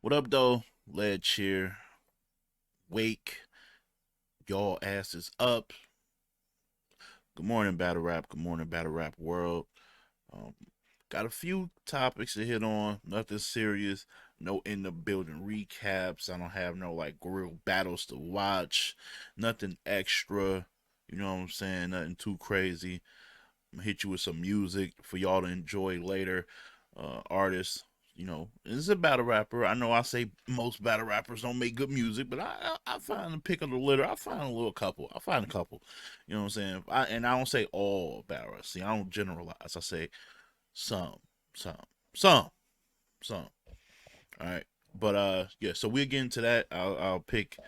What up, though? Lead cheer. Wake. Y'all asses up. Good morning, Battle Rap. Good morning, Battle Rap World. Um, got a few topics to hit on. Nothing serious. No in the building recaps. I don't have no like real battles to watch. Nothing extra. You know what I'm saying? Nothing too crazy. I'm gonna hit you with some music for y'all to enjoy later. Artists, this is a battle rapper. I know I say most battle rappers don't make good music, but I find the pick of the litter. I find a little couple. I find a couple. You know what I'm saying? And I don't say all battle rappers. See, I don't generalize. I say some, some, some, some. All right, but yeah. So we'll get into that. I'll pick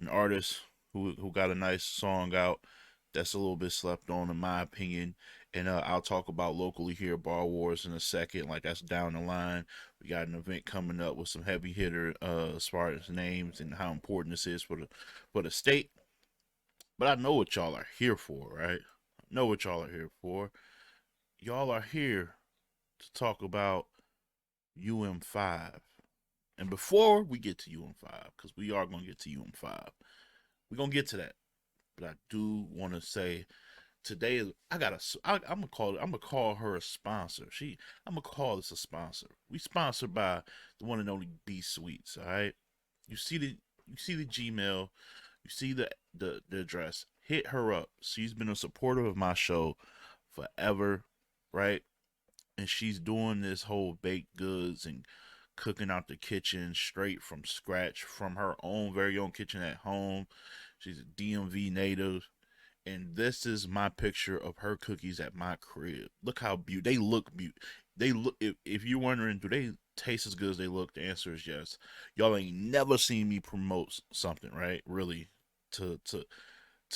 an artist who got a nice song out that's a little bit slept on in my opinion. And I'll talk about locally here Bar Wars in a second. Like that's down the line. We got an event coming up with some heavy hitter as far as names and how important this is for the state. But I know what y'all are here for, right? I know what y'all are here for. Y'all are here to talk about UM5. And before we get to UM5, because we are going to get to UM5, we're going to get to that. But I do want to say today I'm gonna call her a sponsor. I'm gonna call this a sponsor. We sponsored by the one and only B Sweets. All right, you see the Gmail, you see the address. Hit her up. She's been a supporter of my show forever, right? And she's doing this whole baked goods and cooking out the kitchen straight from scratch from her own very own kitchen at home. She's a DMV native, and this is my picture of her cookies at my crib. Look how beautiful they look. They look. If you're wondering, do they taste as good as they look? The answer is yes. Y'all ain't never seen me promote something, right? Really, to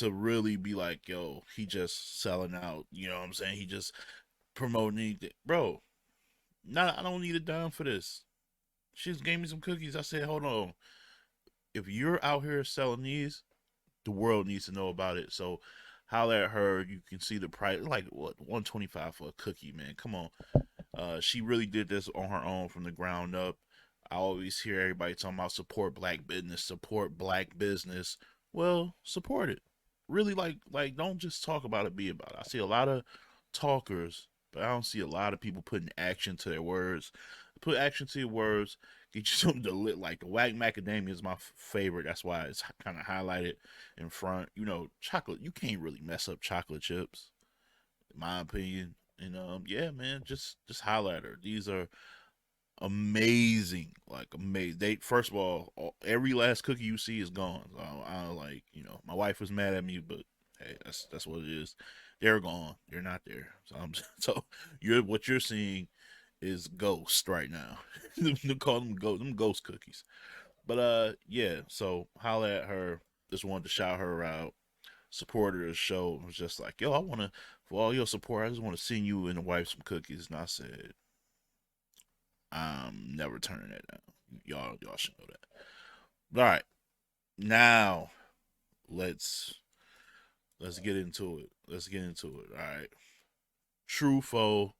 really be like, yo, he just selling out. You know what I'm saying? He just promoting anything, bro. Not, I don't need a dime for this. She just gave me some cookies. I said, hold on. If you're out here selling these, the world needs to know about it. So holler at her. You can see the price, like what 125 for a cookie, man. Come on. She really did this on her own from the ground up. I always hear everybody talking about support black business, support black business. Well, support it. Really, like don't just talk about it, be about it. I see a lot of talkers, but I don't see a lot of people putting action to their words. Put action to your words. Get you something to lit. Like the Whack Macadamia is my favorite. That's why it's kind of highlighted in front. Chocolate. You can't really mess up chocolate chips, in my opinion. And yeah, man, just highlight her. These are amazing, like amazing. They first of all, every last cookie you see is gone. So I like, my wife was mad at me, but hey, that's what it is. They're gone. They're not there. So so what you're seeing is ghost right now. They call them ghost cookies. But yeah. So holla at her. Just wanted to shout her out. Supporter of the show was just like, yo, I want to, for all your support, I just want to send you and the wife some cookies. And I said, I'm never turning that down. Y'all should know that. All right, now let's let's get into it. Let's get into it. All right, true foe.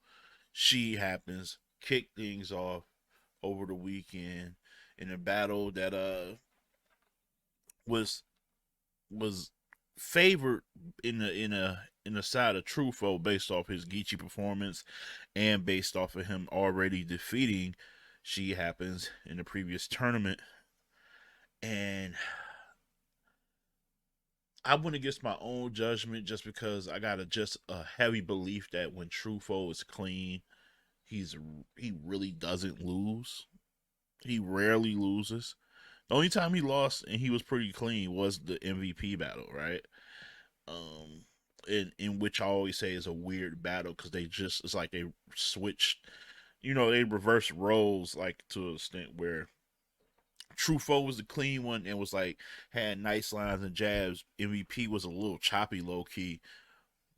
She happens. Kick things off over the weekend in a battle that was was favored in the side of Trufo based off his Geechee performance and based off of him already defeating She Happens in the previous tournament. And I went against my own judgment just because I got just a heavy belief that when Trufo is clean, he really doesn't lose. He rarely loses. The only time he lost and he was pretty clean was the MVP battle, right? um in which I always say is a weird battle because it's like they switched, they reversed roles like to a extent where Truffaut was the clean one and was like had nice lines and jabs. MVP was a little choppy low key,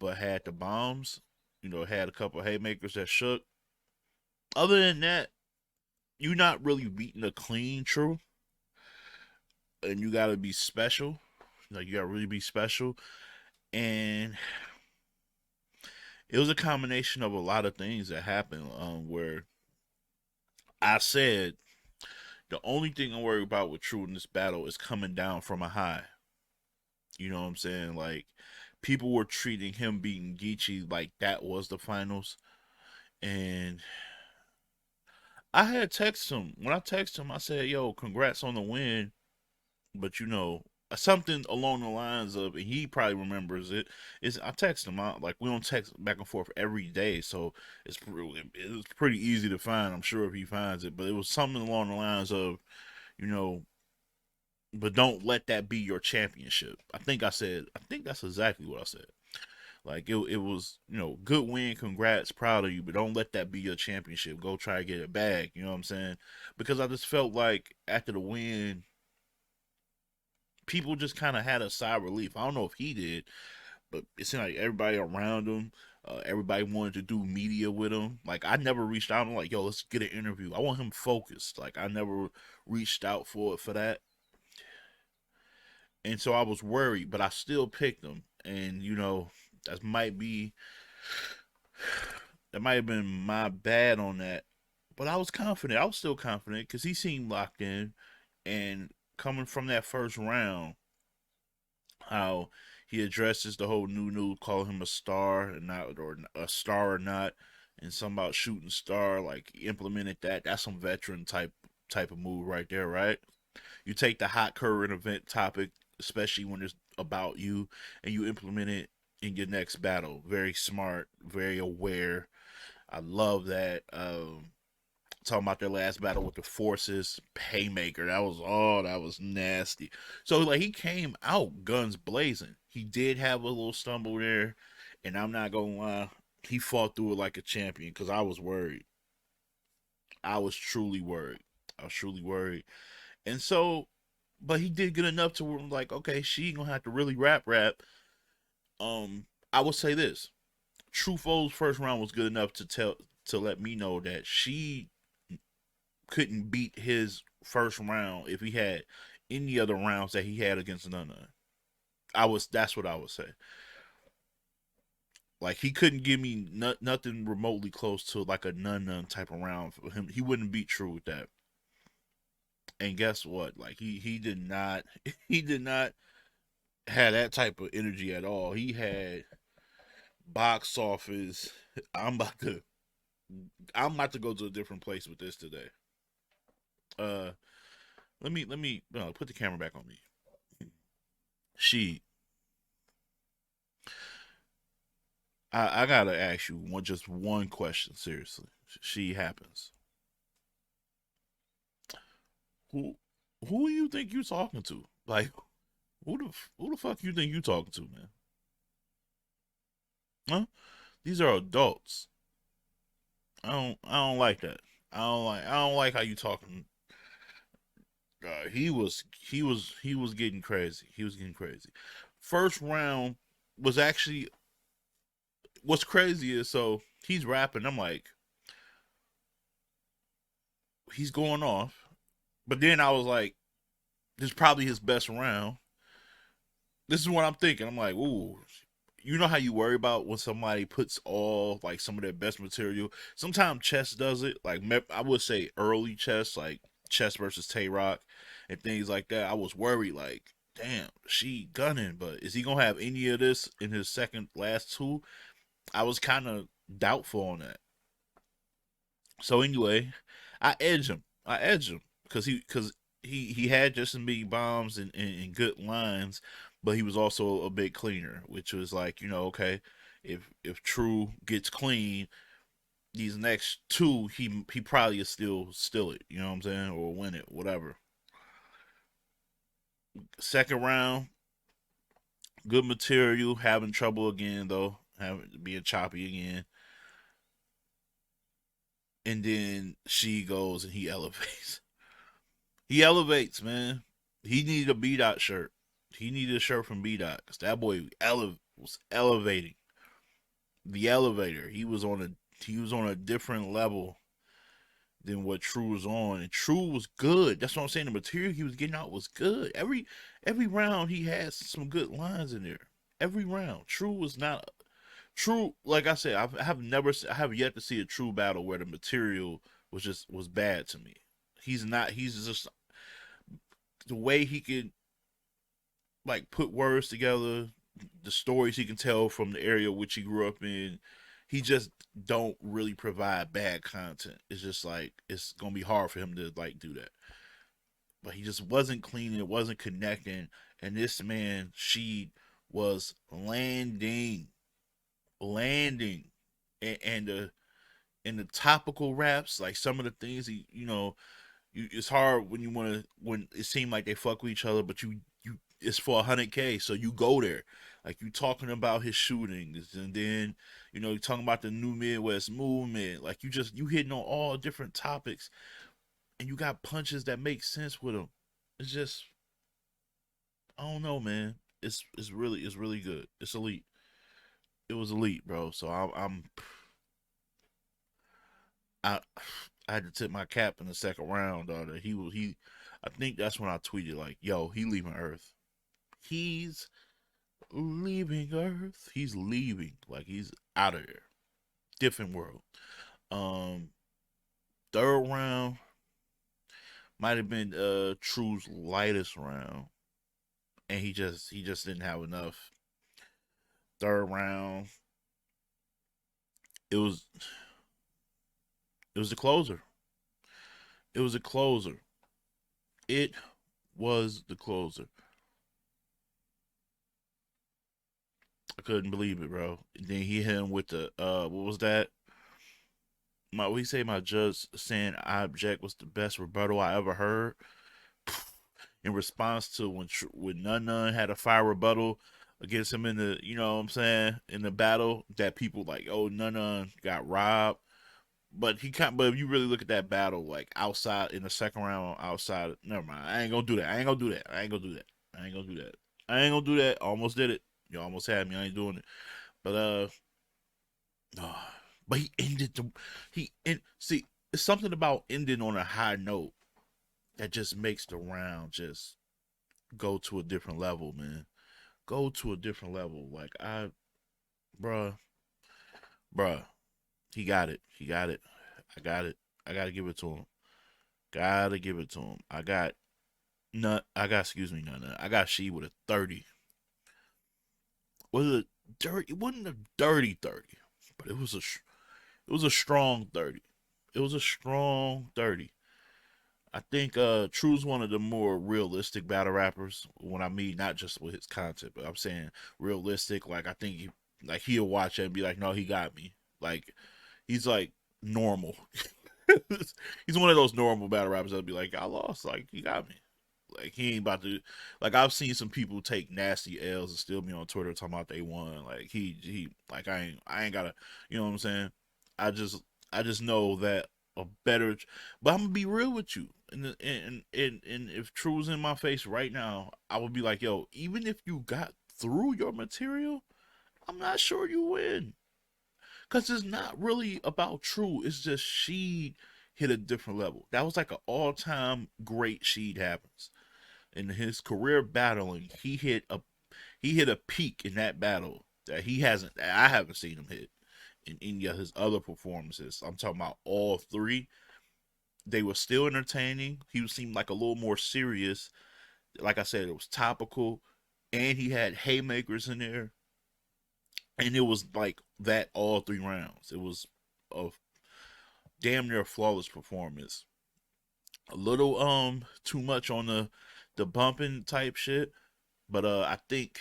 but had the bombs, had a couple haymakers that shook. Other than that, you're not really beating a clean True, and you gotta be special. Like you gotta really be special. And it was a combination of a lot of things that happened where I said, The only thing I'm worried about with True in this battle is coming down from a high. You know what I'm saying? Like people were treating him beating Geechee like that was the finals, and I had texted him. When I texted him, I said, "Yo, congrats on the win." But something along the lines of, and he probably remembers it. Is I text him out like we don't text back and forth every day, so it's pretty easy to find. I'm sure if he finds it, but it was something along the lines of, you know, but don't let that be your championship. I think that's exactly what I said. Like it was, good win, congrats, proud of you, but don't let that be your championship. Go try to get it back. You know what I'm saying? Because I just felt like after the win, people just kind of had a sigh of relief. I don't know if he did, but it seemed like everybody around him, everybody wanted to do media with him. Like I never reached out. I'm like, yo, let's get an interview. I want him focused. Like I never reached out for that, and so I was worried, but I still picked him. And that might have been my bad on that, but I was confident. I was still confident because he seemed locked in, and coming from that first round, how he addresses the whole new call him a star and not or a star or not, and something about shooting star. Like he implemented that. That's some veteran type of move right there, right? You take the hot current event topic, especially when it's about you, and you implement it in your next battle. Very smart, very aware. I love that. Talking about their last battle with the Forces, Haymaker. That was nasty. So like he came out guns blazing. He did have a little stumble there, and I'm not gonna lie, he fought through it like a champion because I was worried. I was truly worried. I was truly worried. And so, but he did good enough to where I'm like, okay, she gonna have to really rap. I will say this: True Foe's first round was good enough to let me know that she couldn't beat his first round if he had any other rounds that he had against Nunna. That's what I would say. Like he couldn't give me nothing remotely close to like a Nunna type of round for him. He wouldn't beat True with that. And guess what? Like he did not he did not have that type of energy at all. He had box office. I'm about to I'm about to go to a different place with this today. Uh, let me put the camera back on me. She, I gotta ask you just one question seriously. She happens. Who who do you think you talking to? Like who the fuck you think you talking to, man? Huh? These are adults. I don't like that. I don't like how you talking. He was getting crazy. He was getting crazy. First round was actually what's crazy is so he's rapping. I'm like he's going off, but then I was like this is probably his best round. This is what I'm thinking. I'm like, ooh, you know how you worry about when somebody puts all like some of their best material. Sometimes chess does it. Like I would say early chess, like chess versus Tay Rock and things like that. I was worried, like, damn, she gunning, but is he gonna have any of this in his second last two? I was kind of doubtful on that. So anyway, I edge him because he had just some big bombs and good lines, but he was also a bit cleaner, which was like okay, if True gets clean, these next two he probably is still it, you know what I'm saying, or win it, whatever. Second round, good material, having trouble again though, having being choppy again, and then she goes and he elevates. He elevates, man. He needed a B dot shirt. He needed a shirt from B dot because that boy was elevating the elevator. He was on a different level than what True was on, and True was good. That's what I'm saying. The material he was getting out was good. Every round he had some good lines in there. Every round, True was not True. Like I said, I have yet to see a True battle where the material was bad to me. He's not. He's just the way he could like put words together, the stories he can tell from the area which he grew up in. He just don't really provide bad content. It's just like it's gonna be hard for him to like do that. But he just wasn't cleaning. It wasn't connecting. And this man, she was landing, and the topical raps, like some of the things he, it's hard when you want to when it seemed like they fuck with each other, but you it's for 100K, so you go there. Like you talking about his shootings, and then you talking about the new Midwest movement. Like you hitting on all different topics, and you got punches that make sense with them. It's just I don't know, man. It's really good. It's elite. It was elite, bro. So I I had to tip my cap in the second round. He. I think that's when I tweeted like, "Yo, he leaving Earth. He's leaving Earth. He's leaving. Like he's out of there. Different world." Um, Third round might have been True's lightest round, and he just didn't have enough. Third round, it was it was the closer. It was a closer. It was the closer. I couldn't believe it, bro. Then he hit him with the what was that? We say my judge saying I object was the best rebuttal I ever heard. In response to when Nun had a fire rebuttal against him in the what I'm saying in the battle that people like Nun got robbed. But if you really look at that battle, like outside in the second round, outside, never mind. I ain't gonna do that. I ain't gonna do that. I ain't gonna do that. I ain't gonna do that. I ain't gonna do that. Almost did it. You almost had me. I ain't doing it. But uh, but he ended the he and see it's something about ending on a high note that just makes the round just go to a different level, man. Go to a different level. Like bruh, bruh, he got it. He got it. I got it. I gotta give it to him. Gotta give it to him. Excuse me, nut. I got she with a 30. Was it dirty? It wasn't a dirty 30, but it was a strong 30. It was a strong 30. I think True's one of the more realistic battle rappers. When I mean not just with his content, but I'm saying realistic. Like I think he'll watch it and be like, no, he got me. Like he's like normal. He's one of those normal battle rappers that'll be like, I lost. Like he got me. Like he ain't about to. Like I've seen some people take nasty L's and still be on Twitter talking about they won. Like he like I ain't gotta. You know what I'm saying? I just I just know that a better. But I'm gonna be real with you. And if True's in my face right now, I would be like, yo, even if you got through your material, I'm not sure you win. Cause it's not really about True. It's just Sheed hit a different level. That was like an all-time great Sheed happens in his career battling. He hit a peak in that battle that I haven't seen him hit in any of his other performances. I'm talking about all three. They were still entertaining. He seemed like a little more serious. Like I said, it was topical, and he had haymakers in there, and it was like that all 3 rounds. It was a damn near flawless performance. A little too much on the bumping type shit, but I think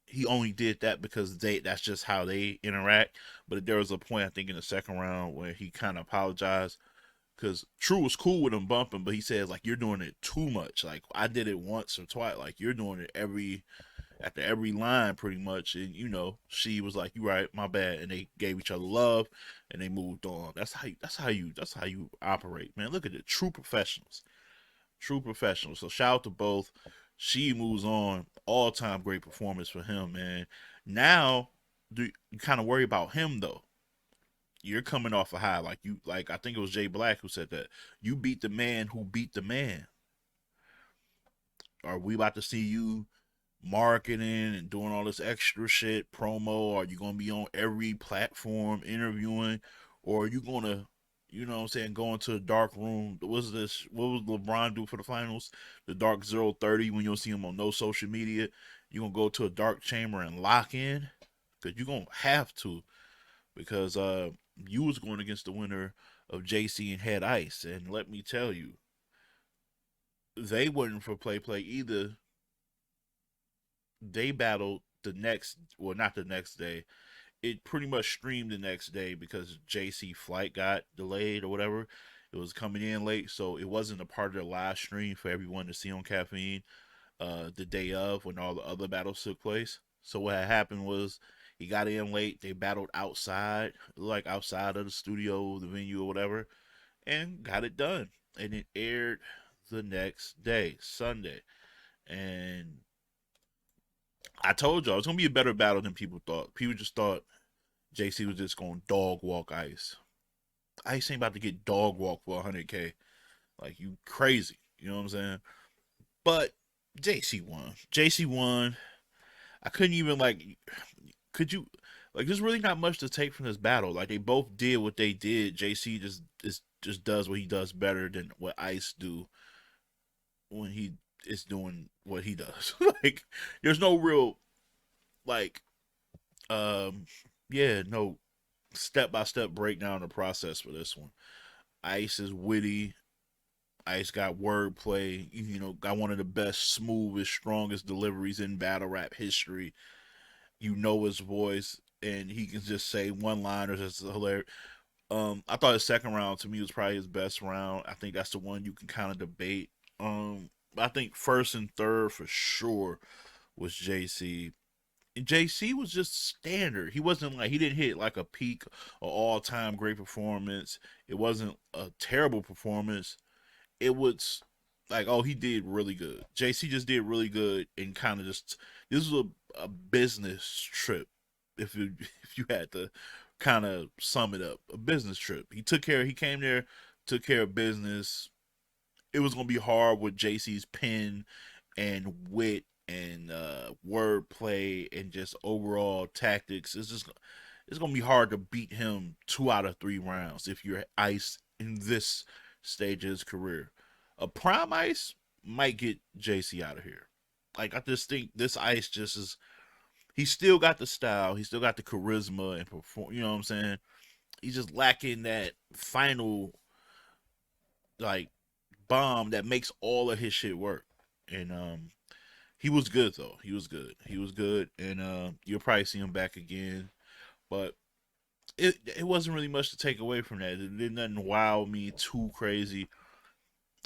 he only did that because that's just how they interact. But there was a point I think in the second round where he kind of apologized because True was cool with him bumping, but he says like you're doing it too much. Like I did it once or twice. Like you're doing it after every line pretty much. And she was like, "You right, my bad." And they gave each other love and they moved on. That's how you operate, man. Look at it, true professionals. True professionals. So shout out to both. She moves on. All time great performance for him, man. Now, do you kind of worry about him though? You're coming off a high, like I think it was Jay Black who said that. You beat the man who beat the man. Are we about to see you marketing and doing all this extra shit, promo? Are you gonna be on every platform interviewing, or are you gonna You know what I'm saying? Going to a dark room. What was this? What was LeBron do for the finals? The dark 030 when you don't see him on no social media. You're going to go to a dark chamber and lock in? Because you're going to have to. Because you was going against the winner of JC and Head Ice. And let me tell you, they wasn't for play either. They battled the next, well, not the next day. It pretty much streamed the next day because JC flight got delayed or whatever. It was coming in late, so it wasn't a part of the live stream for everyone to see on Caffeine the day of when all the other battles took place. So what had happened was he got in late. They battled outside, like outside of the studio, the venue or whatever, and got it done. And it aired the next day, Sunday. And I told y'all it's gonna be a better battle than people thought. People just thought JC was just going to dog walk Ice. Ice ain't about to get dog walk for 100K. Like, you crazy. You know what I'm saying? But JC won. JC won. I couldn't even, like, could you, like, there's really not much to take from this battle. Like, they both did what they did. JC just does what he does better than what Ice do when he is doing what he does. Like, there's no real, like, um, yeah, no step by step breakdown of the process for this one. Ice is witty. Ice got wordplay. You know, got one of the best, smoothest, strongest deliveries in battle rap history. You know his voice, and he can just say one liners. That's hilarious. I thought his second round to me was probably his best round. I think that's the one you can kind of debate. I think first and third for sure was JC. And JC was just standard. He wasn't like he didn't hit like a peak or all time great performance. It wasn't a terrible performance. It was like, oh, he did really good. JC just did really good and kind of just this was a business trip. If you if you had to kind of sum it up, a business trip. He came there, took care of business. It was gonna be hard with JC's pen and wit and wordplay and just overall tactics. It's gonna be hard to beat him 2 out of 3 rounds if you're Ice in this stage of his career. A prime Ice might get JC out of here. Like I just think this Ice just is. He still got the style. He still got the charisma and perform. You know what I'm saying? He's just lacking that final like bomb that makes all of his shit work. And he was good though. He was good. He was good, and you'll probably see him back again. But it wasn't really much to take away from that. It did nothing wow me too crazy,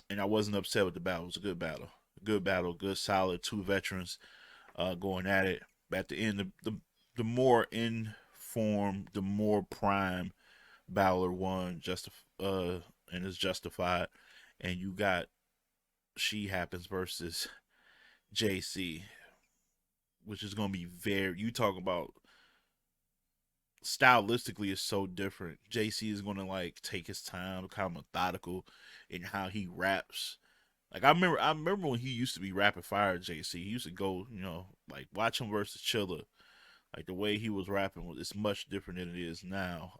and I wasn't upset with the battle. It was a good battle. Good battle. Good solid 2 veterans going at it. But at the end, the more in form, the more prime Balor won. And is justified. And you got She Happens versus JC, which is gonna be very. You talk about stylistically is so different. JC is gonna like take his time, kind of methodical in how he raps. Like I remember when he used to be rapid fire. JC, he used to go, like watch him versus Chilla. Like the way he was rapping was it's much different than it is now.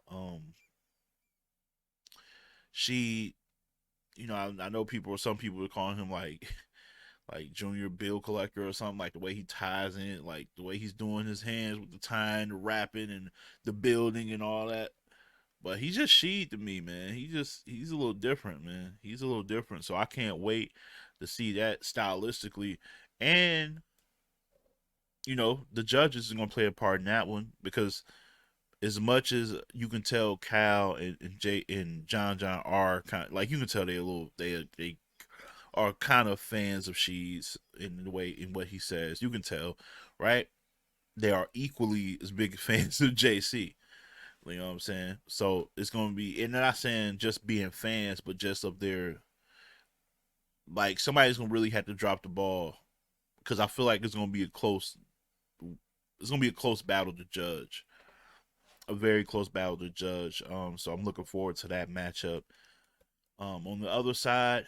She, I know some people are calling him like junior bill collector or something, like the way he ties in, like the way he's doing his hands with the tying, the rapping and the building and all that. But he's just Sheed to me, man. He's a little different, man. He's a little different. So I can't wait to see that stylistically. And, the judges are gonna play a part in that one because as much as you can tell Cal and Jay and John are kind of like you can tell they are kind of fans of Sheeds in the way in what he says. You can tell, right? They are equally as big fans of JC. You know what I'm saying? So it's gonna be, and they're not saying just being fans, but just of their like somebody's gonna really have to drop the ball because I feel like it's gonna be a close battle to judge, a very close battle to judge. So I'm looking forward to that matchup. On the other side,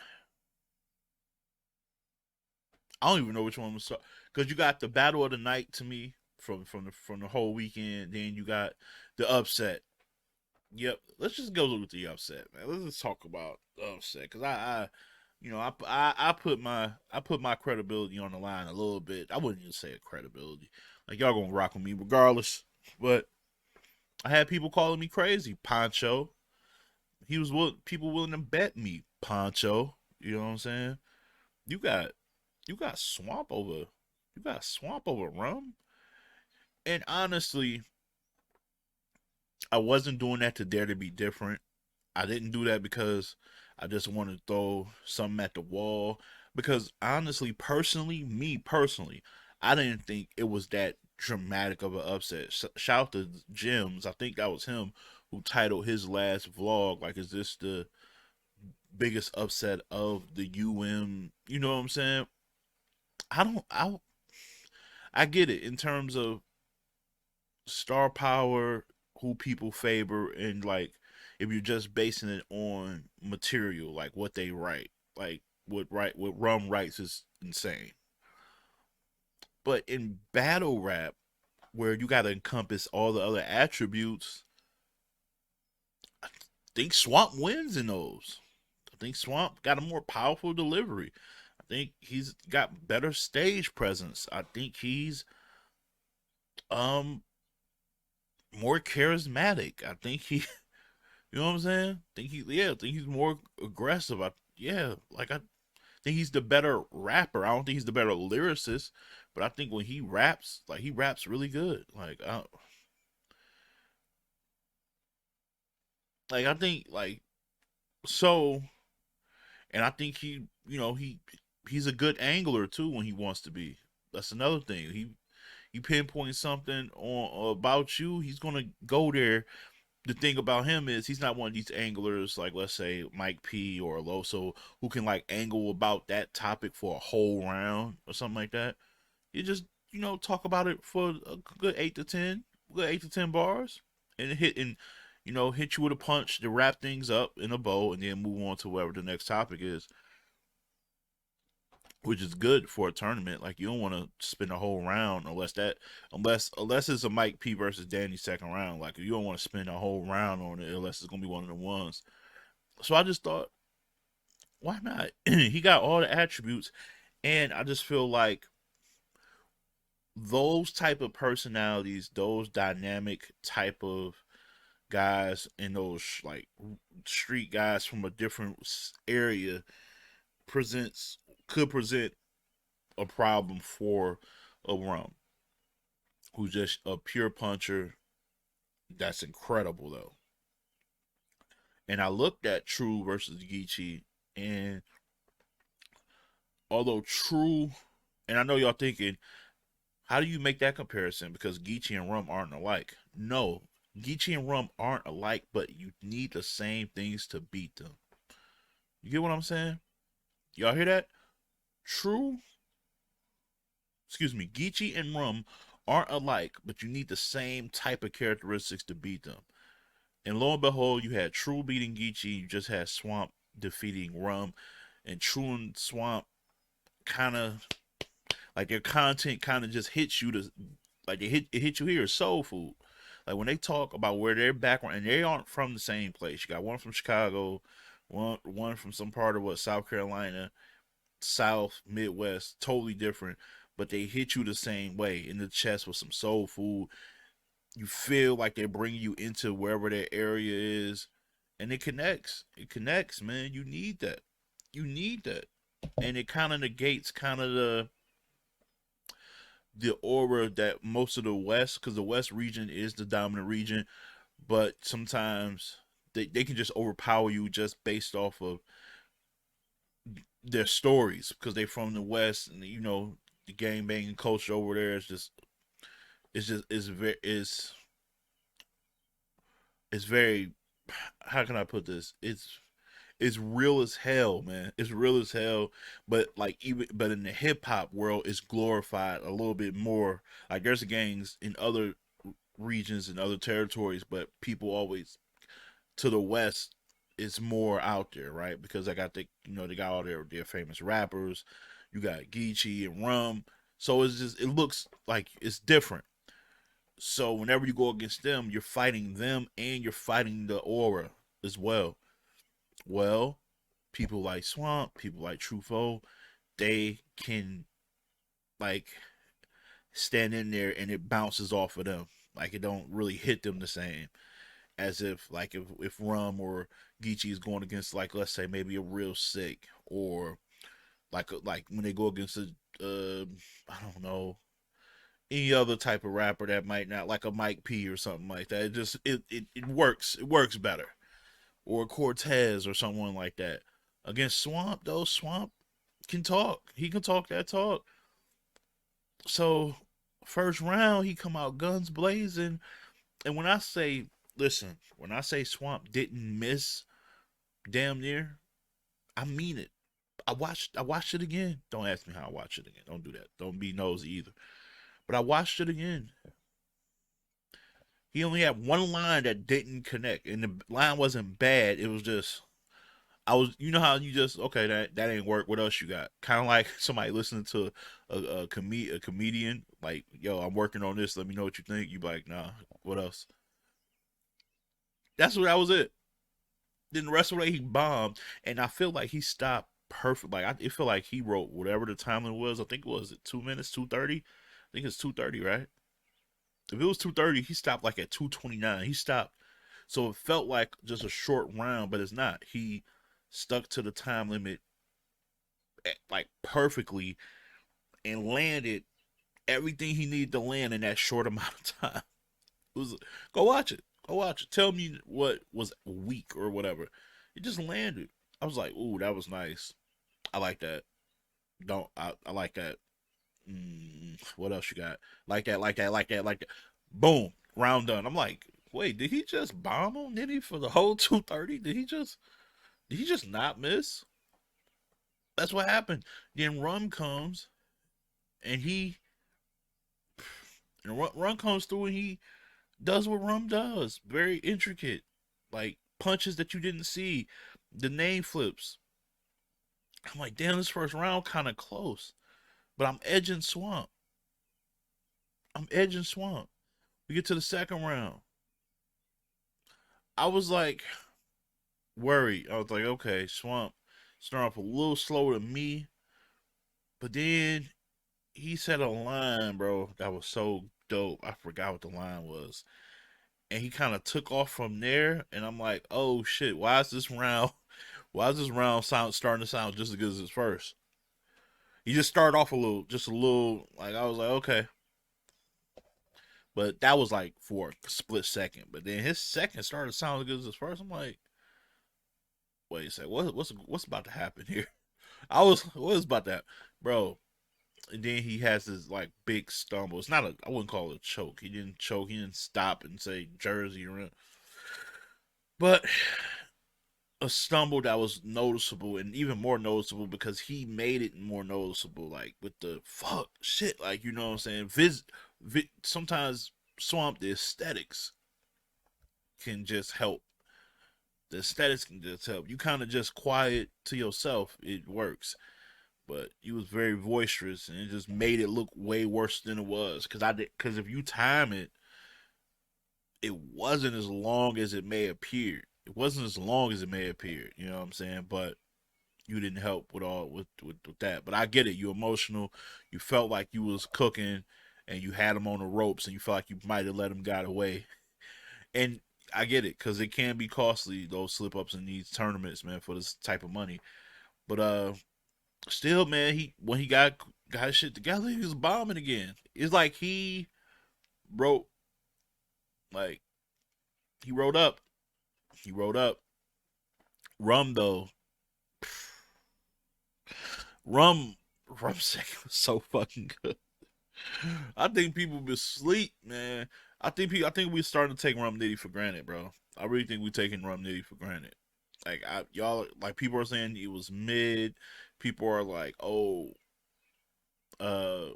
I don't even know which one was because you got the battle of the night to me from the whole weekend. Then you got the upset. Yep. Let's just go with the upset, man. Let's just talk about the upset because I put my credibility on the line a little bit. I wouldn't even say a credibility. Like y'all gonna rock with me regardless, but I had people calling me crazy. Poncho. People willing to bet me. Poncho. You know what I'm saying? You got you got swamp over you got swamp over rum. And honestly, I wasn't doing that to dare to be different. I didn't do that because I just wanted to throw something at the wall. Because honestly, me personally, I didn't think it was that dramatic of an upset. Shout out to Jims. I think that was him who titled his last vlog like, "Is this the biggest upset of the UM?" You know what I'm saying? I don't. I get it in terms of star power, who people favor, and like if you're just basing it on material, like what they write, like what Rum writes is insane. But in battle rap, where you got to encompass all the other attributes, I think Swamp wins in those. I think Swamp got a more powerful delivery. I think he's got better stage presence. I think he's um more charismatic. I think he You know what I'm saying? I think he's more aggressive. I think he's the better rapper. I don't think he's the better lyricist, but I think when he raps, like he raps really good. I think like so, and I think he's a good angler too when he wants to be. That's another thing. He pinpoints something on about you, he's gonna go there. The thing about him is he's not one of these anglers like, let's say, Mike P or Loso, who can like angle about that topic for a whole round or something like that. You just talk about it for a good 8 to 10 bars, and hit you with a punch to wrap things up in a bow, and then move on to whatever the next topic is, which is good for a tournament. Like you don't want to spend a whole round unless it's a Mike P versus Danny second round. Like you don't want to spend a whole round on it unless it's gonna be one of the ones. So I just thought, why not? He got all the attributes, and I just feel like those type of personalities, those dynamic type of guys, and those like street guys from a different area presents could present a problem for a Rum, who's just a pure puncher. That's incredible though. And I looked at True versus Geechee, and although True, and I know y'all thinking, how do you make that comparison? Because Geechee and Rum aren't alike. No, Geechee and Rum aren't alike, but you need the same things to beat them. You get what I'm saying? Y'all hear that? True, Geechee and Rum aren't alike, but you need the same type of characteristics to beat them. And lo and behold, you had True beating Geechee. You just had Swamp defeating Rum, and True and Swamp kind of like their content kind of just hits you to like it hit you here as soul food. Like when they talk about where their background, and they aren't from the same place. You got one from Chicago, one from some part of South Carolina, South Midwest, totally different. But they hit you the same way in the chest with some soul food. You feel like they're bringing you into wherever their area is, and it connects. It connects, man. You need that. You need that, and it kind of negates kind of the aura that most of the West, because the West region is the dominant region, but sometimes they can just overpower you just based off of their stories because they're from the West, and the gang banging culture over there is just it's very it's very, how can I put this? It's real as hell, man. It's real as hell. But like but in the hip hop world, it's glorified a little bit more. Like there's gangs in other regions and other territories, but people always to the west it's more out there, right? Because they got all their famous rappers. You got Geechee and Rum, so it's just it looks like it's different. So whenever you go against them, you're fighting them and you're fighting the aura as well. Well, people like Swamp, people like Truffaut, they can like stand in there and it bounces off of them. Like it don't really hit them the same as if like if Rum or Geechee is going against like let's say maybe a real sick or like when they go against a I don't know any other type of rapper that might not like a Mike P or something like that. It works. It works better. Or Cortez or someone like that. Against Swamp though, Swamp can talk. He can talk that talk. So first round he come out guns blazing. And when I say listen, when I say Swamp didn't miss damn near, I mean it. I watched it again. Don't ask me how I watched it again. Don't do that. Don't be nosy either. But I watched it again. He only had one line that didn't connect, and the line wasn't bad. It was just I was, you know how you just okay that ain't work. What else you got? Kind of like somebody listening to a comedian like, yo, I'm working on this. Let me know what you think. You be like, nah. What else? That was it. Then the rest of the way he bombed, and I feel like he stopped perfect. Like it feel like he wrote whatever the time limit was. I think it was 2 minutes, 2:30. I think it's 2:30, right? If it was 2:30, he stopped like at 2:29. He stopped, so it felt like just a short round, but it's not. He stuck to the time limit like perfectly and landed everything he needed to land in that short amount of time. It was go watch it. Go watch it. Tell me what was weak or whatever. It just landed. I was like, ooh, that was nice. I like that. Don't I like that. What else you got? Like that, like that, like that, like that. Boom, round done. I'm like, wait, did he just bomb on Nitty for the whole 2:30? Did he just not miss? That's what happened. Then Rum comes and he and Rum comes through and he does what Rum does. Very intricate. Like punches that you didn't see. The name flips. I'm like, damn, this first round kind of close. But I'm edging Swamp. I'm edging Swamp. We get to the second round. I was like worried. I was like, okay, Swamp starting off a little slower than me. But then he said a line, bro, that was so dope. I forgot what the line was. And he kind of took off from there. And I'm like, oh shit, why is this round starting to sound just as good as his first? He just started off just a little, like I was like, okay. But that was like for a split second. But then his second started sounding as good as his first. I'm like, wait a second, what's about to happen here? What is about that, bro? And then he has this like big stumble. It's not I wouldn't call it a choke. He didn't choke. He didn't stop and say Jersey or, but a stumble that was noticeable and even more noticeable because he made it more noticeable. Like with the fuck shit, like you know what I'm saying. Sometimes Swamp the aesthetics can just help. The aesthetics can just help. You kind of just quiet to yourself. It works. But he was very boisterous, and it just made it look way worse than it was. Because if you time it, it wasn't as long as it may appear. It wasn't as long as it may appear. You know what I'm saying? But you didn't help with that. But I get it. You emotional. You felt like you was cooking, and you had him on the ropes, and you felt like you might have let him get away. And I get it because it can be costly those slip ups in these tournaments, man, for this type of money. But still, man, he when he got his shit together, he was bombing again. It's like wrote like he wrote up. He wrote up. Rum though, rum rum second was so fucking good. I think people been sleep, man. I think we starting to take Rum Nitty for granted, bro. I really think we taking Rum Nitty for granted. Like y'all, like people are saying it was mid. People are like, oh, uh,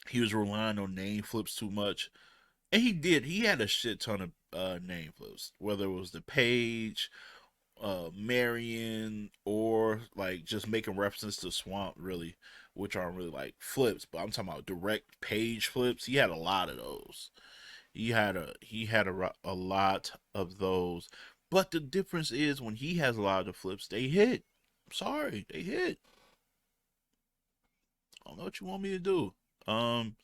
he was relying on name flips too much. And he did. He had a shit ton of name flips, whether it was the Page, Marion, or more like just making references to Swamp, really, which aren't really like flips, but I'm talking about direct page flips. He had a lot of those. He had a lot of those. But the difference is when he has a lot of flips, they hit. Sorry, they hit. I don't know what you want me to do. Um,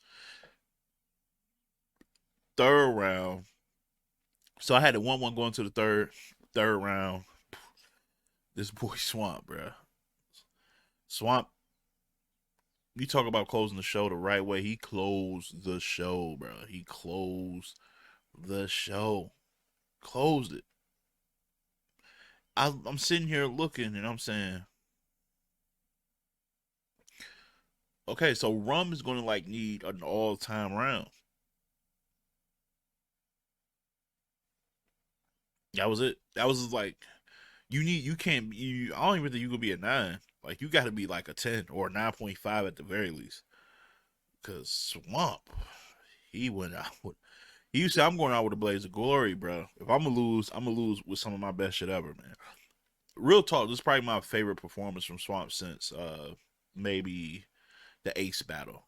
Third round. So I had a 1-1 going to the third round. This boy Swamp, bro. Swamp, you talk about closing the show the right way. He closed the show, bro. He closed the show. Closed it. I'm sitting here looking and I'm saying, okay, so Rum is going to like need an all time round. That was it. That was like you can't I don't even think you could be a 9. Like you got to be like a 10 or a 9.5 at the very least. Cause Swamp, he went out with he said I'm going out with a blaze of glory, bro. If I'm gonna lose with some of my best shit ever, man. Real talk, this is probably my favorite performance from Swamp since maybe the Ace battle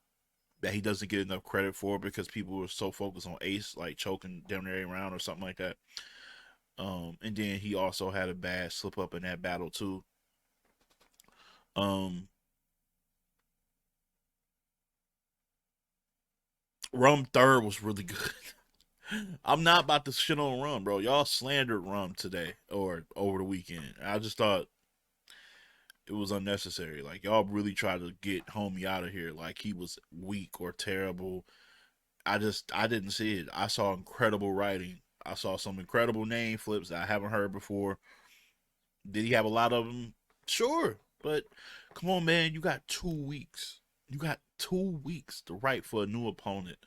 that he doesn't get enough credit for because people were so focused on Ace like choking damn near every round or something like that. And then he also had a bad slip up in that battle too. Um, Rum third was really good. I'm not about to shit on Rum, bro. Y'all slandered Rum today or over the weekend. I just thought it was unnecessary. Like y'all really tried to get homie out of here like he was weak or terrible. I didn't see it. I saw incredible writing. I saw some incredible name flips that I haven't heard before. Did he have a lot of them? Sure, but come on, man. You got 2 weeks. You got 2 weeks to write for a new opponent.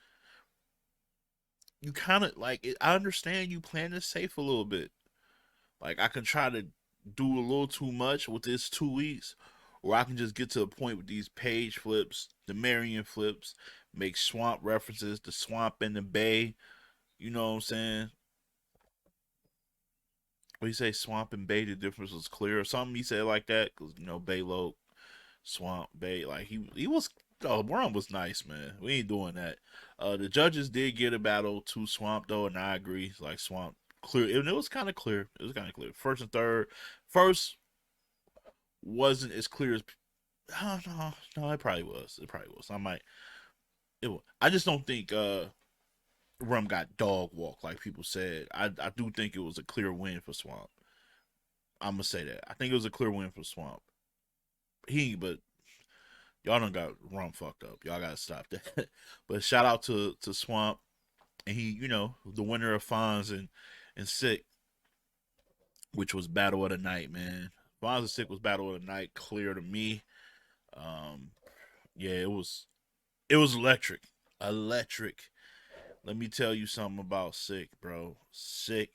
You kind of like it. I understand you playing it safe a little bit. Like I can try to do a little too much with this 2 weeks, or I can just get to a point with these page flips, the Marion flips, make swamp references, the swamp and the bay. You know what I'm saying? When you say swamp and bay, the difference was clear or something. He said like that because Bay Loke, Swamp Bay, like he was. Oh, Worm was nice, man. We ain't doing that. The judges did get a battle to Swamp though, and I agree. Like Swamp clear, it was kind of clear. It was kind of clear. First and third, first wasn't as clear as. Oh, no, it probably was. It probably was. I might. It was. I just don't think Rum got dog walk like people said. I do think it was a clear win for Swamp. I'm gonna say that. I think it was a clear win for Swamp. But y'all done got Rum fucked up. Y'all gotta stop that. But shout out to Swamp and he, the winner of Fonz and Sick, which was Battle of the Night, man. Fonz and Sick was Battle of the Night, clear to me. Um, yeah, it was electric, electric. Let me tell you something about Sick, bro. Sick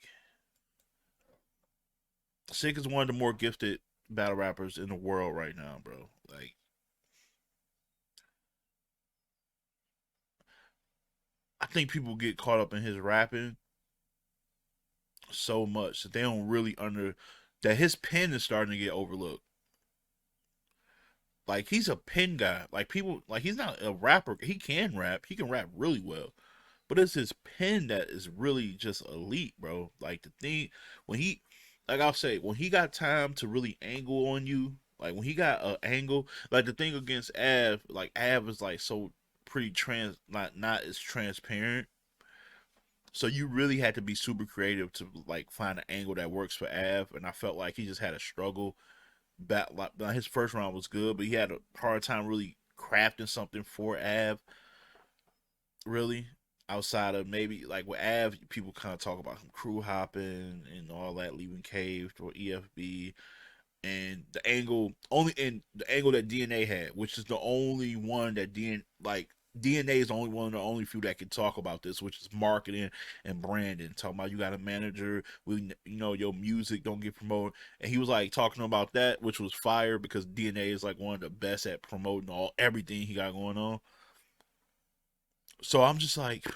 is one of the more gifted battle rappers in the world right now, bro. Like I think people get caught up in his rapping so much that they don't really under that his pen is starting to get overlooked. Like he's a pen guy. Like people like he's not a rapper. He can rap. He can rap really well. But it's his pen that is really just elite, bro. Like the thing when he like I'll say, when he got time to really angle on you, like when he got an angle, like the thing against Av, like Av is like so pretty not as transparent. So you really had to be super creative to like find an angle that works for Av, and I felt like he just had a struggle. Like his first round was good, but he had a hard time really crafting something for Av. Really, outside of maybe like with Av, people kind of talk about him crew hopping and all that, leaving cave or EFB, and the angle that DNA had, which is the only one that DNA is the only one, the only few that can talk about this, which is marketing and branding. Talking about you got a manager, your music don't get promoted, and he was like talking about that, which was fire because DNA is like one of the best at promoting everything he got going on. So I'm just like,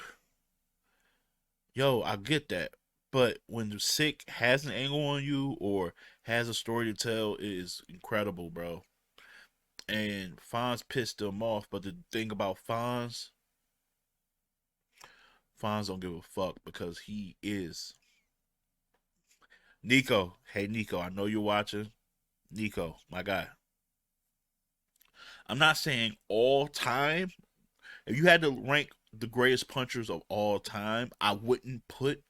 yo, I get that. But when the sick has an angle on you or has a story to tell. It is incredible, bro. And Fonz pissed him off, but the thing about Fonz don't give a fuck because he is Nico. Hey Nico, I know you're watching. Nico, my guy. I'm not saying all time. If you had to rank the greatest punchers of all time, I wouldn't put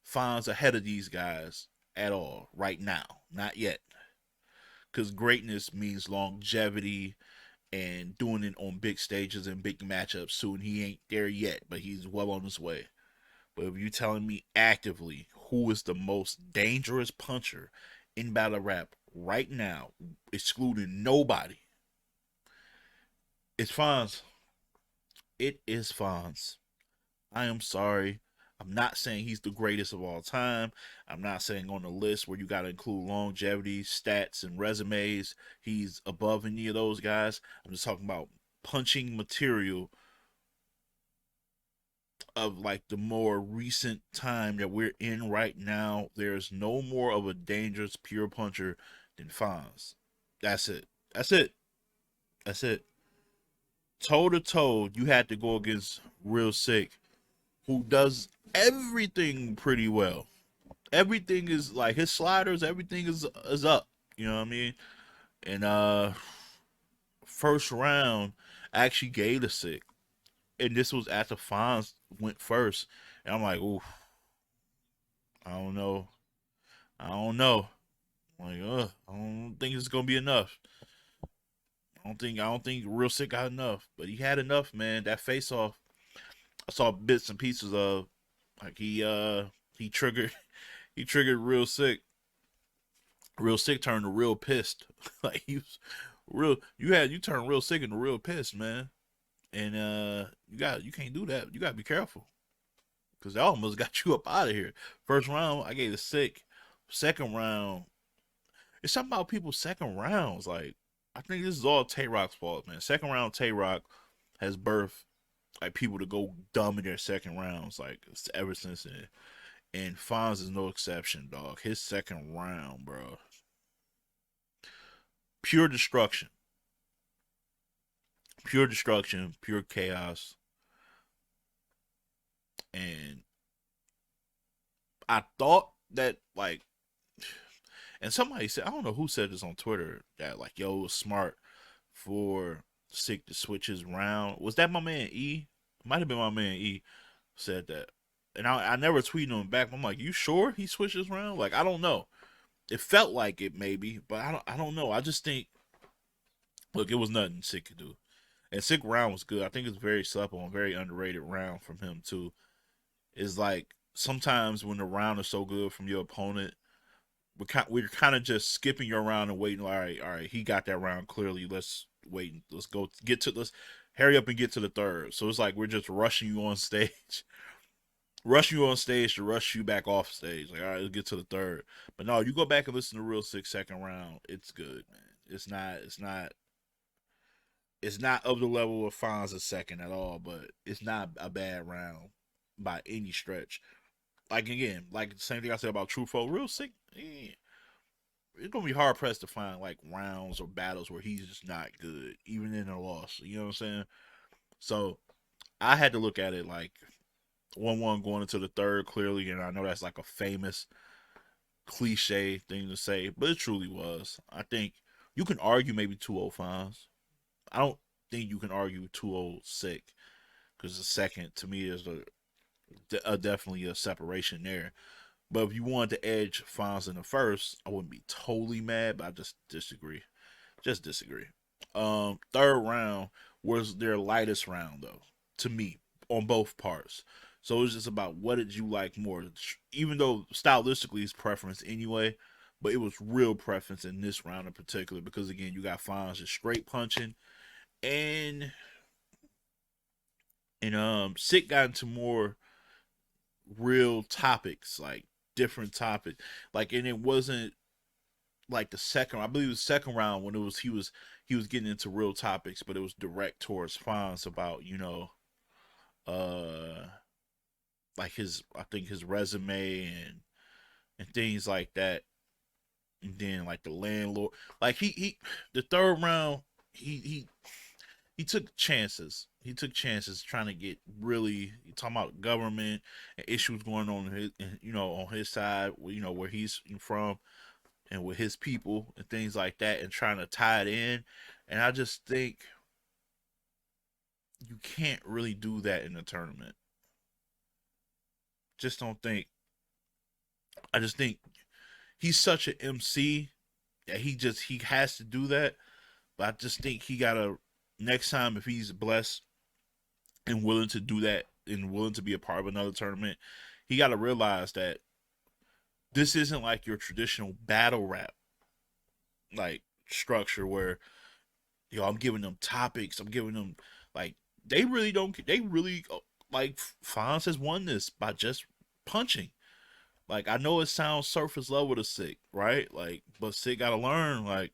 Fonz ahead of these guys at all right now. Not yet. Because greatness means longevity and doing it on big stages and big matchups soon. He ain't there yet, but he's well on his way. But if you telling me actively who is the most dangerous puncher in battle rap right now, excluding nobody, it's Fonz. It is Fonz. I am sorry. I'm not saying he's the greatest of all time. I'm not saying on the list where you got to include longevity, stats, and resumes, he's above any of those guys. I'm just talking about punching material of like the more recent time that we're in right now. There's no more of a dangerous pure puncher than Fonz. That's it. That's it. That's it. Toe to toe, you had to go against Real Sick, who does everything pretty well. Everything is like his sliders, everything is up. You know what I mean? And first round I actually gave the Sick. And this was after Fonz went first. And I'm like, ooh, I don't know. I don't know. I'm like, I don't think it's gonna be enough. I don't think Real Sick got enough. But he had enough, man. That face off, I saw bits and pieces of like he triggered he triggered Real Sick. Real Sick turned to real pissed. Like he was real you turned Real Sick into real pissed, man. And you can't do that. You gotta be careful. Cause that almost got you up out of here. First round, I gave the Sick. Second round, it's something about people's second rounds. Like, I think this is all Tay Rock's fault, man. Second round, Tay Rock has birthed like people to go dumb in their second rounds, like ever since then. And Fonz is no exception, dog. His second round, bro, pure destruction, pure chaos. And I thought that like, and somebody said, I don't know who said this on Twitter, that like, yo, it was smart for Sick to switch his round. Was that my man E? Might have been my man E said that. And I never tweeted him back. I'm like, you sure he switched his round? Like, I don't know. It felt like it maybe, but I don't know. I just think, look, it was nothing Sick could do. And Sick round was good. I think it's very supple and very underrated round from him too. Is like sometimes when the round is so good from your opponent, we're kind of just skipping your round and waiting. All right, he got that round clearly. Let's wait. Let's go get to let's hurry up and get to the third. So it's like we're just rushing you on stage, rushing you on stage to rush you back off stage. Like all right, let's get to the third. But no, you go back and listen to Real 6 second round. It's good, man. It's not. It's not. It's not of the level of Fonz's second at all, but it's not a bad round by any stretch. Like again, like the same thing I said about Truffaut, Real Sick. It's gonna be hard pressed to find like rounds or battles where he's just not good, even in a loss. You know what I'm saying? So I had to look at it like 1-1 going into the third clearly, and I know that's like a famous cliche thing to say, but it truly was. I think you can argue maybe 205s. I don't think you can argue 206 because the second to me is definitely a separation there. But if you wanted to edge Fonz in the first, I wouldn't be totally mad, but I just disagree. Just disagree. Third round was their lightest round though, to me, on both parts. So it was just about what did you like more, even though stylistically it's preference anyway, but it was real preference in this round in particular because again you got Fonz just straight punching and Sick got into more real topics like different topics like and it wasn't like the second I believe the second round when it was he was getting into real topics, but it was direct towards Fonz about, uh like his I think his resume and things like that. And then like the landlord, like the third round, he he took chances. He took chances trying to get really talking about government and issues going on in his, on his side, where he's from and with his people and things like that, and trying to tie it in. And I just think you can't really do that in a tournament. Just don't think. I just think he's such an MC that he has to do that. But I just think he gotta next time if he's blessed and willing to do that and willing to be a part of another tournament, he got to realize that this isn't like your traditional battle rap like structure where I'm giving them topics, I'm giving them like they really don't they really like Fonz has won this by just punching. Like I know it sounds surface level to Sick, right? Like, but Sick got to learn like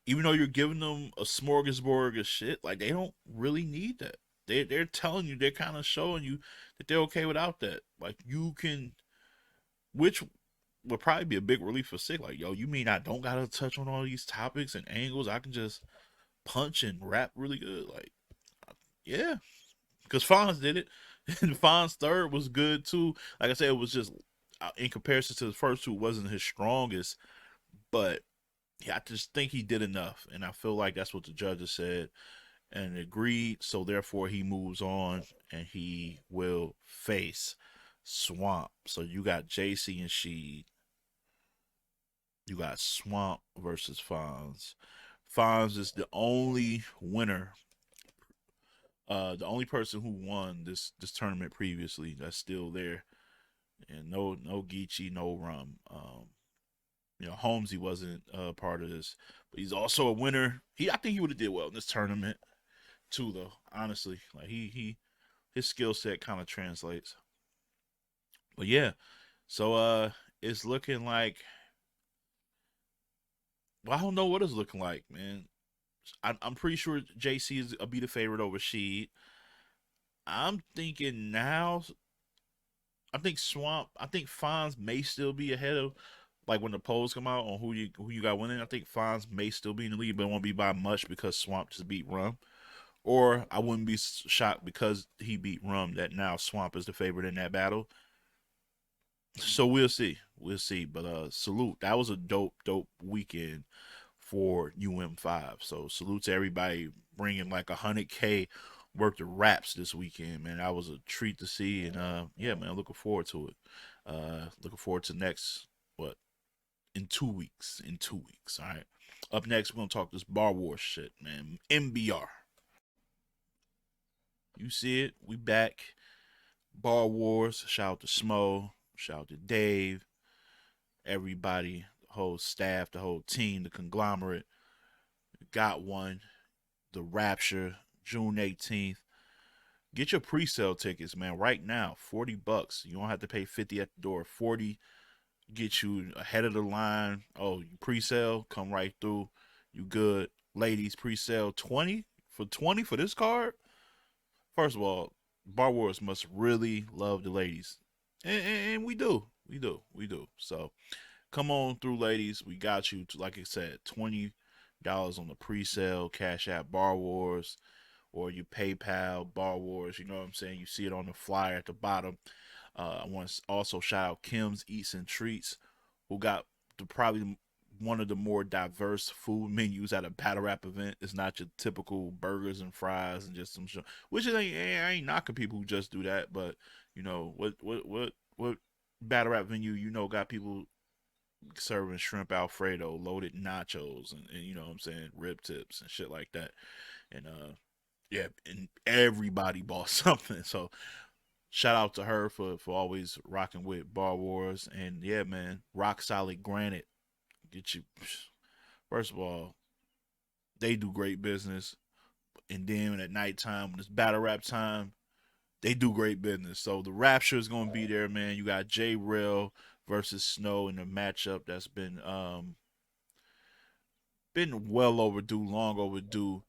even though you're giving them a smorgasbord of shit, like they don't really need that. They're telling you, they're kind of showing you that they're okay without that. Like you can, which would probably be a big relief for Sick. Like, yo, you mean I don't gotta touch on all these topics and angles? I can just punch and rap really good. Like, yeah, because Fonz did it, and Fonz third was good too. Like I said, it was just in comparison to the first two, it wasn't his strongest, but yeah, I just think he did enough, and I feel like that's what the judges said and agreed. So therefore, he moves on, and he will face Swamp. So you got JC and Sheed. You got Swamp versus Fonz. Fonz is the only winner, the only person who won this tournament previously that's still there, and no Geechee, no Rum. Holmesy wasn't part of this, but he's also a winner. I think he would have did well in this tournament too, though. Honestly, like his skill set kind of translates. But yeah, so it's looking like I don't know what it's looking like, man. I'm pretty sure JC is a be the favorite over Sheed. I'm thinking now. I think Swamp. I think Fonz may still be ahead of like when the polls come out on who you got winning. I think Fonz may still be in the lead, but it won't be by much because Swamp just beat Rum. Or I wouldn't be shocked because he beat Rum that now Swamp is the favorite in that battle. So we'll see. We'll see. But salute. That was a dope weekend for UM5. So salute to everybody bringing like 100K worth of raps this weekend, man. That was a treat to see, and yeah, man, looking forward to it. Looking forward to next what in 2 weeks. In 2 weeks, all right. Up next, we're gonna talk this Bar Wars shit, man. MBR. You see it? We back. Bar Wars. Shout out to Smo. Shout out to Dave. Everybody, the whole staff, the whole team, the conglomerate. Got one. The Rapture, June 18th. Get your pre-sale tickets, man, right now. $40. You don't have to pay 50 at the door. 40 get you ahead of the line. Oh, you pre-sale, come right through. You good. Ladies, pre-sale 20 for 20 for this card. First of all, Bar Wars must really love the ladies. And we do. We do. We do. So come on through, ladies. We got you to, like I said, $20 on the pre-sale, Cash App Bar Wars, or you PayPal Bar Wars. You know what I'm saying? You see it on the flyer at the bottom. I want to also shout out Kim's Eats and Treats, who got probably one of the more diverse food menus at a battle rap event. It's not your typical burgers and fries and just some shit. Which is I ain't knocking people who just do that, but what battle rap venue got people serving shrimp Alfredo, loaded nachos, and you know what I'm saying, rib tips and shit like that. And yeah, and everybody bought something. So shout out to her for always rocking with Bar Wars. And yeah, man, rock solid granite. Get you first of all, they do great business. And then at nighttime when it's battle rap time, they do great business. So the Rapture is gonna be there, man. You got J Rail versus Snow in a matchup that's been well overdue, long overdue.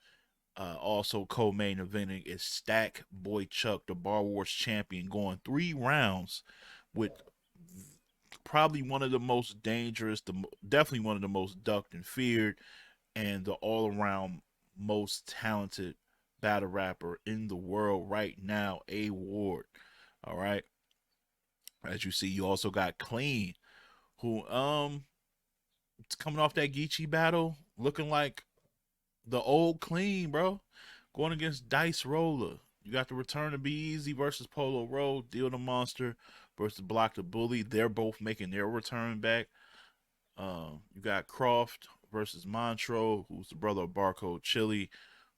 Also co-main eventing is Stack Boy Chuck, the Bar Wars champion, going 3 rounds with Probably one of the most dangerous, definitely one of the most ducked and feared, and the all around most talented battle rapper in the world right now, A Ward. All right. As you see, you also got Clean, who it's coming off that Geechee battle, looking like the old Clean, bro. Going against Dice Roller. You got the return to Be Easy versus Polo Road, Deal the Monster versus Block the Bully. They're both making their return back. You got Croft versus Montreux, who's the brother of Barcode Chili,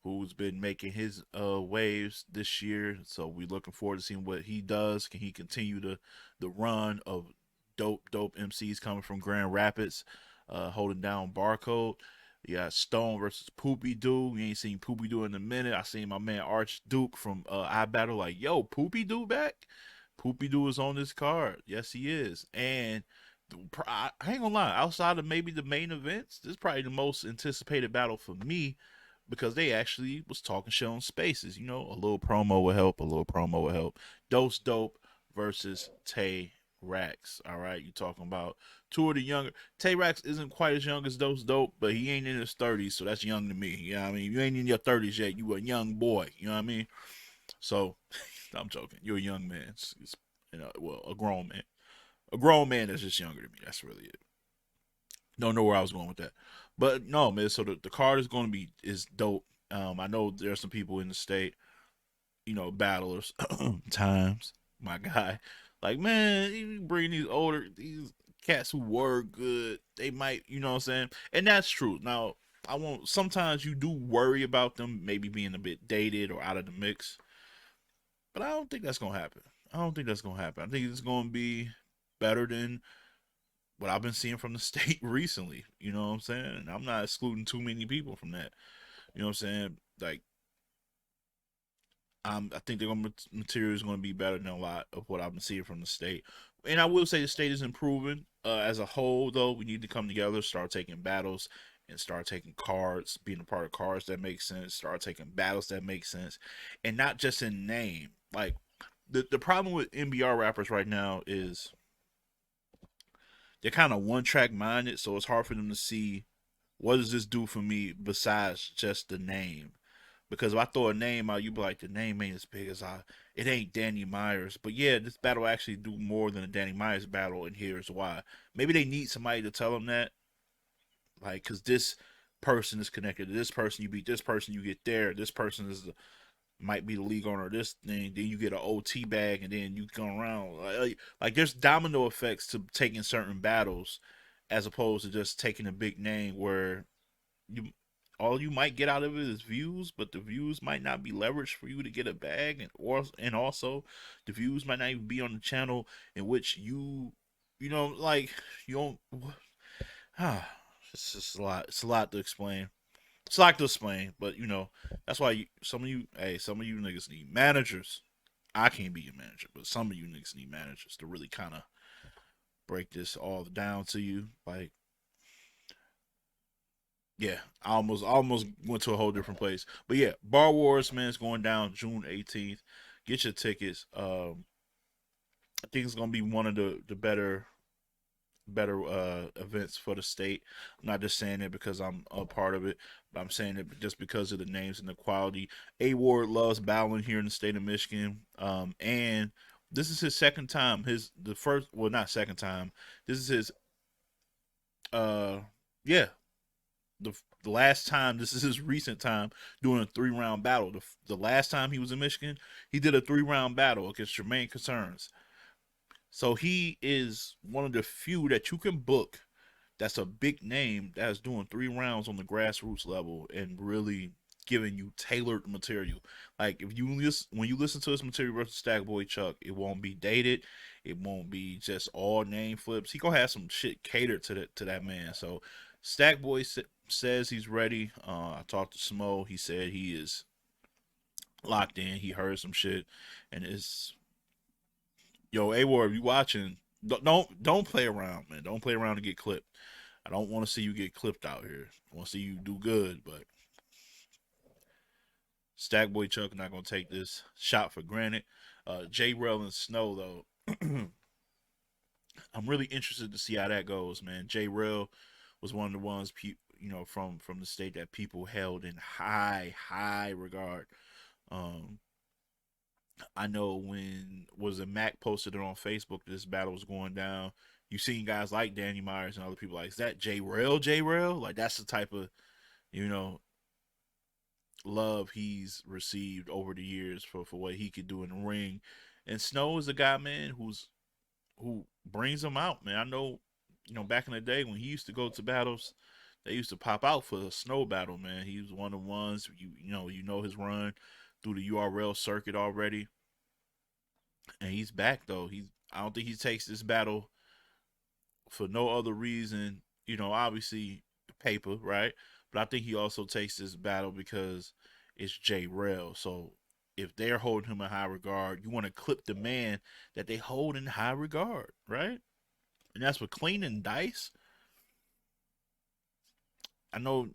who's been making his waves this year. So we're looking forward to seeing what he does. Can he continue the run of dope MCs coming from Grand Rapids, holding down Barcode? You got Stone versus Poopy Doo. You ain't seen Poopy Doo in a minute. I seen my man Arch Duke from I Battle like, yo, Poopy Doo back? Poopy Doo is on this card. Yes, he is. And I ain't gonna lie, outside of maybe the main events, this is probably the most anticipated battle for me because they actually was talking shit on spaces. You know, a little promo will help. A little promo will help. Dose Dope versus Tay Rax. All right, you talking about two of the younger. Tay Rax isn't quite as young as Dose Dope, but he ain't in his 30s, so that's young to me. You know what I mean? You ain't in your 30s yet. You a young boy. You know what I mean? So, I'm joking. You're a young man. You know, well, a grown man. A grown man that's just younger than me. That's really it. Don't know where I was going with that, but no, man. So the card is going to be is dope. I know there are some people in the state, you know, battlers times. My guy, like man, you bring these cats who were good. They might, you know what I'm saying, and that's true. Now I won't. Sometimes you do worry about them maybe being a bit dated or out of the mix, but I don't think that's gonna happen. I don't think that's gonna happen. I think it's gonna be better than what I've been seeing from the state recently. You know what I'm saying? And I'm not excluding too many people from that. You know what I'm saying? Like, I think the material is going to be better than a lot of what I've been seeing from the state. And I will say the state is improving as a whole. Though we need to come together, start taking battles, and start taking cards, being a part of cards that make sense. Start taking battles that make sense, and not just in name. Like the problem with NBR rappers right now is they're kind of one track minded, so it's hard for them to see what does this do for me besides just the name. Because if I throw a name out, you be like, the name ain't as big as I. It ain't Danny Myers, but yeah, this battle actually do more than a Danny Myers battle, and here's why. Maybe they need somebody to tell them that, like, because this person is connected to this person. You beat this person, you get there. This person might be the league owner of this thing. Then you get an OT bag, and then you go around. Like there's domino effects to taking certain battles, as opposed to just taking a big name where you all you might get out of it is views, but the views might not be leveraged for you to get a bag, and also the views might not even be on the channel in which you know like you don't. Ah, it's just a lot. It's a lot to explain. It's a lot to explain, but you know that's why some of you niggas need managers. I can't be your manager, but some of you niggas need managers to really kind of break this all down to you. Like, yeah, I almost went to a whole different place. But yeah, Bar Wars, man, is going down June 18th. Get your tickets. I think it's gonna be one of the better events for the state. I'm not just saying it because I'm a part of it, but I'm saying it just because of the names and the quality. A Ward loves battling here in the state of Michigan. And this is his second time. The first, well, not second time. This is his yeah, the last time, this is his recent time doing a 3 round battle. The last time he was in Michigan, he did a 3 round battle against Jermaine Concerns. So he is one of the few that you can book that's a big name that's doing 3 rounds on the grassroots level and really giving you tailored material. Like if you listen when you listen to his material versus Stackboy Chuck, it won't be dated. It won't be just all name flips. He gonna have some shit catered to that man. So Stackboy says he's ready. I talked to Smo. He said he is locked in. He heard some shit, and it's yo A War. If you watching, don't play around, man. Don't play around to get clipped. I don't want to see you get clipped out here. I want to see you do good, but Stackboy Chuck not gonna take this shot for granted. J Rel and Snow though, I'm really interested to see how that goes, man. J Real was one of the ones, from the state that people held in high regard. Um, I know when was it Mac posted it on Facebook that this battle was going down. You seen guys like Danny Myers and other people like, is that J Real? J Real? Like that's the type of you know love he's received over the years for what he could do in the ring. And Snow is a guy, man, who brings them out, man. I know, back in the day when he used to go to battles, they used to pop out for a Snow battle, man. He was one of the ones you know his run through the URL circuit already, and he's back though. I don't think he takes this battle for no other reason, obviously paper, right? But I think he also takes this battle because it's J Rel. So if they're holding him in high regard, you want to clip the man that they hold in high regard, right? And that's what Clean and Dice. I know,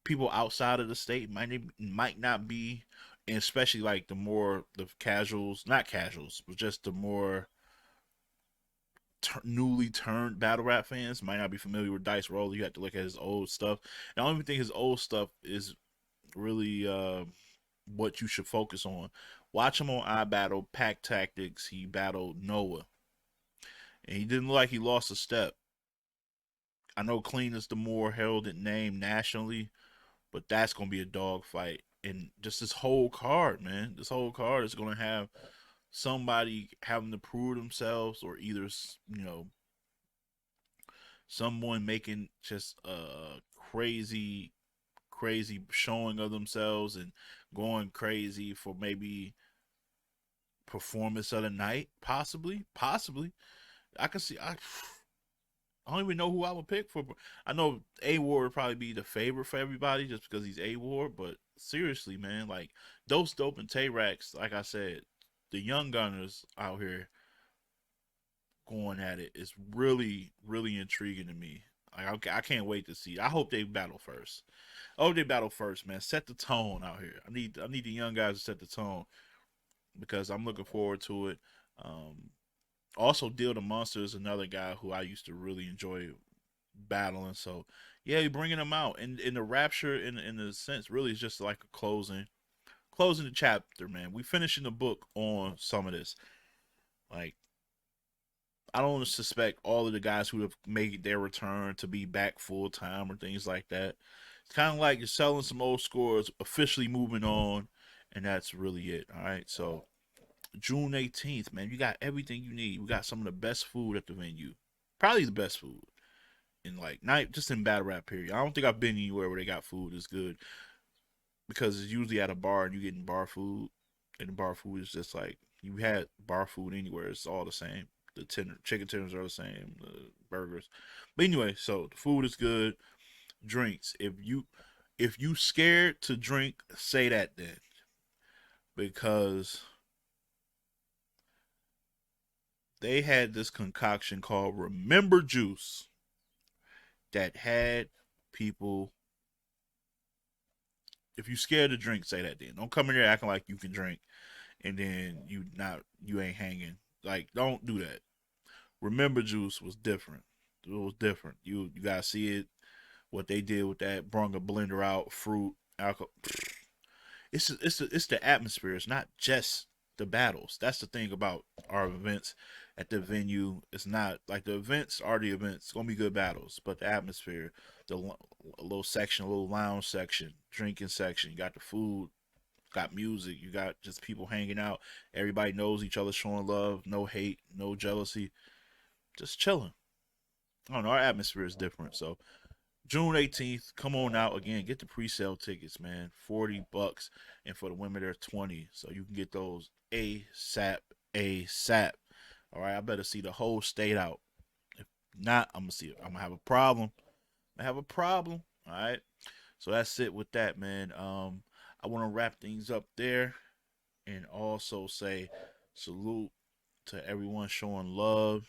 people outside of the state might not be, and especially like the casuals, not casuals, but just the more newly turned battle rap fans might not be familiar with Dice Roller. You have to look at his old stuff. And I don't even think his old stuff is really what you should focus on. Watch him on iBattle Pack Tactics. He battled Noah, and he didn't look like he lost a step. I know Clean is the more heralded name nationally, but that's gonna be a dog fight. And just this whole card, man, this whole card is gonna have somebody having to prove themselves, or either someone making just a crazy showing of themselves and going crazy for maybe performance of the night, possibly. I can see. I don't even know who I would pick for. I know A Ward would probably be the favorite for everybody just because he's A Ward. But seriously, man, like Dose Dope and Tay Rax, like I said, the young gunners out here going at it is really intriguing to me. Like I can't wait to see. I hope they battle first. Oh, they battle first, man. Set the tone out here. I need the young guys to set the tone because I'm looking forward to it. Um, Also, Deal the Monster is another guy who I used to really enjoy battling. So yeah, you're bringing him out, and in the Rapture, in the sense, really is just like a closing the chapter, man. We finishing the book on some of this. Like I don't suspect all of the guys who have made their return to be back full time or things like that. It's kind of like you're selling some old scores, officially moving on, and that's really it. All right, so June 18th, man, you got everything you need. We got some of the best food at the venue, probably the best food in like not just in battle rap period. I don't think I've been anywhere where they got food as good because it's usually at a bar and you getting bar food, and the bar food is just like you had bar food anywhere. It's all the same. The chicken tenders are the same. The burgers, but anyway, so the food is good. Drinks. If you scared to drink, say that then, because they had this concoction called Remember Juice that had people. If you scared to drink, say that then. Don't come in there acting like you can drink and then you ain't hanging. Like don't do that. Remember Juice was different. It was different. You gotta see it. What they did with that, brung a blender out, fruit, alcohol. It's the atmosphere. It's not just the battles. That's the thing about our events at the venue. It's not like the events are the events. It's gonna be good battles, but the atmosphere, the a little section, a little lounge section, drinking section. You got the food, got music. You got just people hanging out. Everybody knows each other, showing love. No hate, no jealousy. Just chilling. I don't know. Our atmosphere is different. So June 18th, come on out again. Get the pre-sale tickets, man. $40, and for the women they're 20. So you can get those ASAP, ASAP. All right, I better see the whole state out. If not, I'm gonna see it. I'm gonna have a problem. I have a problem. All right. So that's it with that, man. I want to wrap things up there, and also say salute to everyone showing love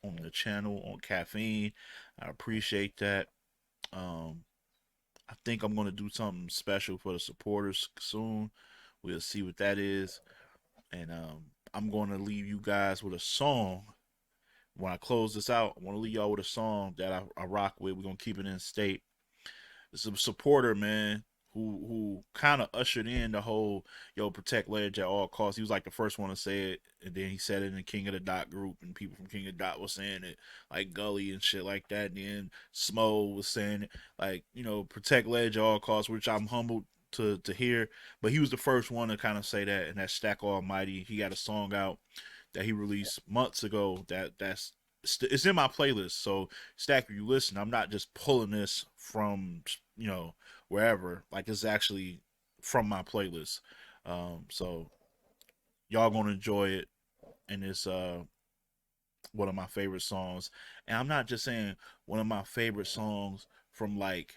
on the channel on caffeine. I appreciate that. Um, I think I'm gonna do something special for the supporters soon. We'll see what that is, and I'm going to leave you guys with a song when I close this out, I want to leave y'all with a song that I rock with. We're gonna keep it in state. It's a supporter, man, who kind of ushered in the whole protect Ledge at all costs. He was like the first one to say it, and then he said it in the King of the Dot group, and people from King of the Dot was saying it, like Gully and shit like that. And then Smo was saying it, like, protect Ledge at all costs, which I'm humbled to hear. But he was the first one to kind of say that. And that Stack Almighty, he got a song out that he released months ago that's it's in my playlist. So Stack, if you listen, I'm not just pulling this from wherever. Like, it's actually from my playlist. So y'all gonna enjoy it, and it's one of my favorite songs. And I'm not just saying one of my favorite songs from like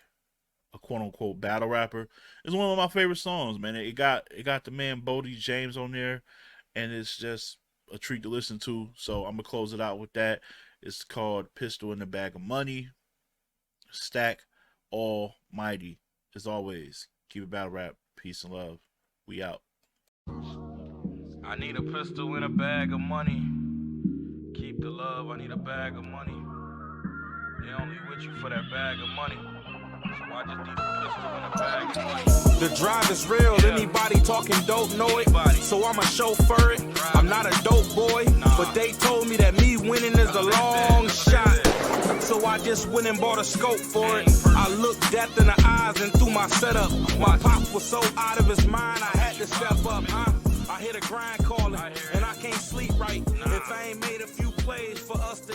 a quote unquote battle rapper. It's one of my favorite songs, man. It got the man Boldy James on there, and it's just a treat to listen to. So I'm gonna close it out with that. It's called Pistol in the Bag of Money. Stack Almighty. As always, keep it battle rap. Peace and love. We out. I need a pistol in a bag of money. Keep the love, I need a bag of money. They only with you for that bag of money. So I just need a pistol in a bag of money. The drive is real, anybody talking dope know it. So I'ma chauffeur it. I'm not a dope boy, but they told me that me winning is a long shot. So I just went and bought a scope for it. I looked death in the eyes and threw my setup. My pop was so out of his mind, I had to step up, huh? I hear the grind calling, and I can't sleep right if I ain't made a few plays for us to